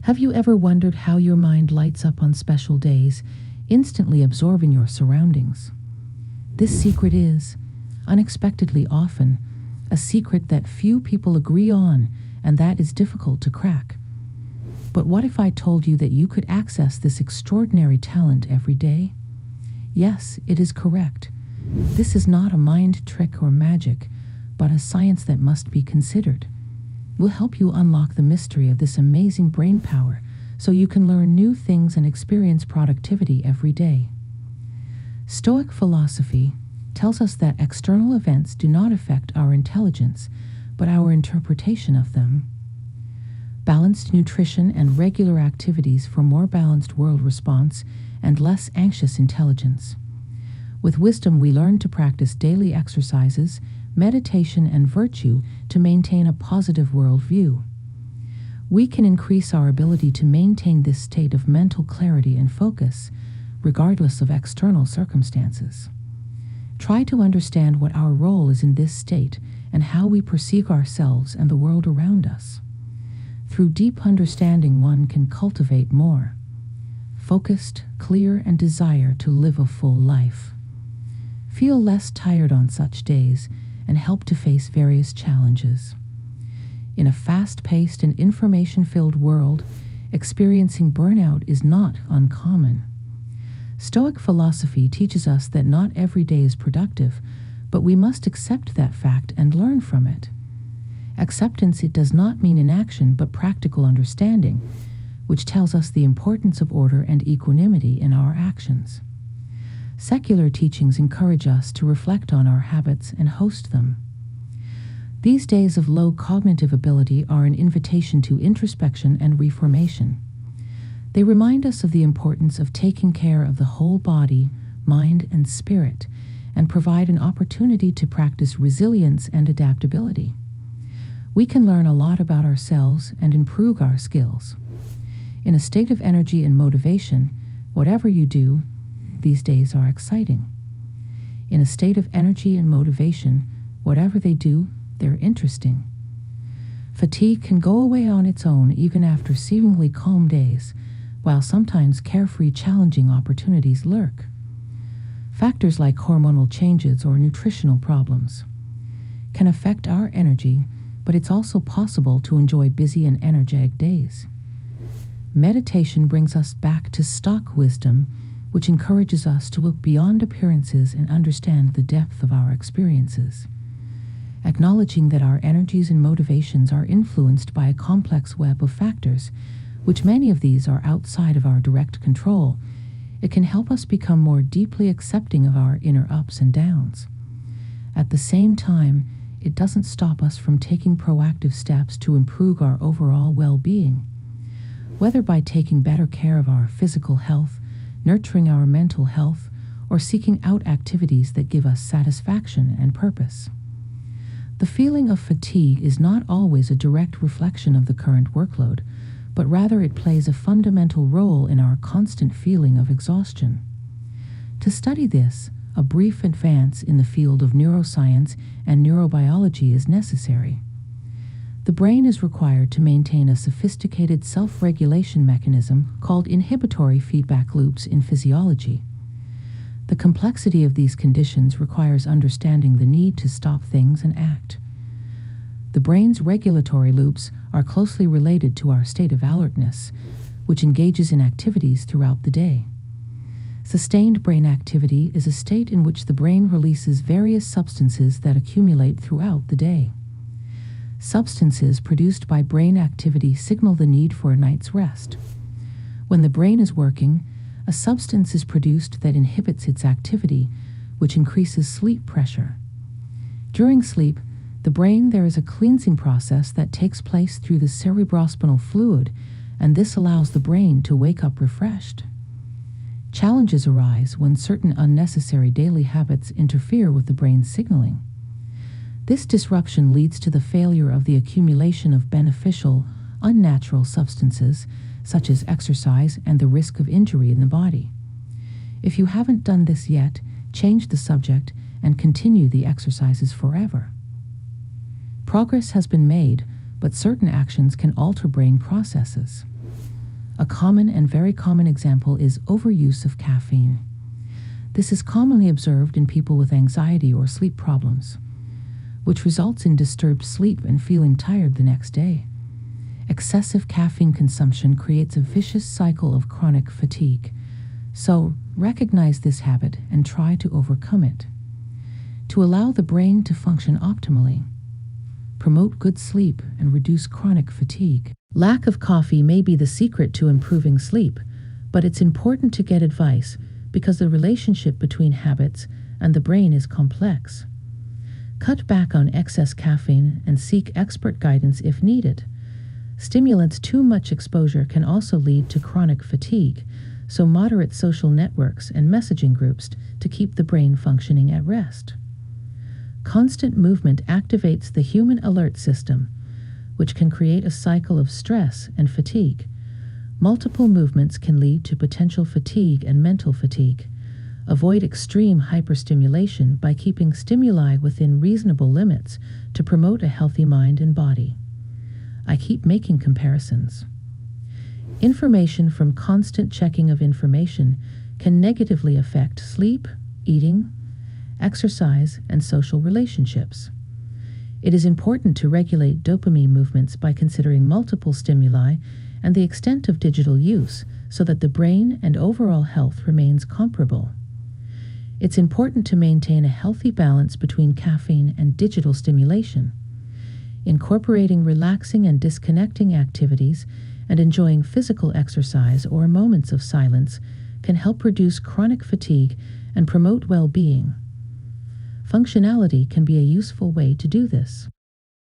Have you ever wondered how your mind lights up on special days, instantly absorbing your surroundings? This secret is, unexpectedly often, a secret that few people agree on, and that is difficult to crack. But what if I told you that you could access this extraordinary talent every day? Yes, it is correct. This is not a mind trick or magic, but a science that must be considered. We'll help you unlock the mystery of this amazing brain power so you can learn new things and experience productivity every day. Stoic philosophy tells us that external events do not affect our intelligence, but our interpretation of them. Balanced nutrition and regular activities for more balanced world response and less anxious intelligence. With wisdom, we learn to practice daily exercises, meditation, and virtue to maintain a positive worldview. We can increase our ability to maintain this state of mental clarity and focus, regardless of external circumstances. Try to understand what our role is in this state and how we perceive ourselves and the world around us. Through deep understanding, one can cultivate more focused, clear, and desire to live a full life. Feel less tired on such days and help to face various challenges. In a fast-paced and information-filled world, experiencing burnout is not uncommon. Stoic philosophy teaches us that not every day is productive, but we must accept that fact and learn from it. Acceptance, it does not mean inaction, but practical understanding, which tells us the importance of order and equanimity in our actions. Secular teachings encourage us to reflect on our habits and host them. These days of low cognitive ability are an invitation to introspection and reformation. They remind us of the importance of taking care of the whole body, mind, and spirit, and provide an opportunity to practice resilience and adaptability. We can learn a lot about ourselves and improve our skills. In a state of energy and motivation, whatever you do, these days are exciting. In a state of energy and motivation, whatever they do, they're interesting. Fatigue can go away on its own even after seemingly calm days, while sometimes carefree, challenging opportunities lurk. Factors like hormonal changes or nutritional problems can affect our energy, but it's also possible to enjoy busy and energetic days. Meditation brings us back to stock wisdom, which encourages us to look beyond appearances and understand the depth of our experiences. Acknowledging that our energies and motivations are influenced by a complex web of factors, which many of these are outside of our direct control, it can help us become more deeply accepting of our inner ups and downs. At the same time, it doesn't stop us from taking proactive steps to improve our overall well-being. Whether by taking better care of our physical health, nurturing our mental health, or seeking out activities that give us satisfaction and purpose. The feeling of fatigue is not always a direct reflection of the current workload, but rather it plays a fundamental role in our constant feeling of exhaustion. To study this, a brief advance in the field of neuroscience and neurobiology is necessary. The brain is required to maintain a sophisticated self-regulation mechanism called inhibitory feedback loops in physiology. The complexity of these conditions requires understanding the need to stop things and act. The brain's regulatory loops are closely related to our state of alertness, which engages in activities throughout the day. Sustained brain activity is a state in which the brain releases various substances that accumulate throughout the day. Substances produced by brain activity signal the need for a night's rest. When the brain is working, a substance is produced that inhibits its activity, which increases sleep pressure. During sleep, there is a cleansing process that takes place through the cerebrospinal fluid, and this allows the brain to wake up refreshed. Challenges arise when certain unnecessary daily habits interfere with the brain's signaling. This disruption leads to the failure of the accumulation of beneficial, unnatural substances, such as exercise and the risk of injury in the body. If you haven't done this yet, change the subject and continue the exercises forever. Progress has been made, but certain actions can alter brain processes. A common and very common example is overuse of caffeine. This is commonly observed in people with anxiety or sleep problems, which results in disturbed sleep and feeling tired the next day. Excessive caffeine consumption creates a vicious cycle of chronic fatigue, so recognize this habit and try to overcome it. To allow the brain to function optimally, promote good sleep and reduce chronic fatigue. Lack of coffee may be the secret to improving sleep, but it's important to get advice because the relationship between habits and the brain is complex. Cut back on excess caffeine and seek expert guidance if needed. Stimulants too much exposure can also lead to chronic fatigue, so moderate social networks and messaging groups to keep the brain functioning at rest. Constant movement activates the human alert system, which can create a cycle of stress and fatigue. Multiple movements can lead to potential fatigue and mental fatigue. Avoid extreme hyperstimulation by keeping stimuli within reasonable limits to promote a healthy mind and body. I keep making comparisons. Information from constant checking of information can negatively affect sleep, eating, exercise, and social relationships. It is important to regulate dopamine movements by considering multiple stimuli and the extent of digital use so that the brain and overall health remains comparable. It's important to maintain a healthy balance between caffeine and digital stimulation. Incorporating relaxing and disconnecting activities and enjoying physical exercise or moments of silence can help reduce chronic fatigue and promote well-being. Functionality can be a useful way to do this.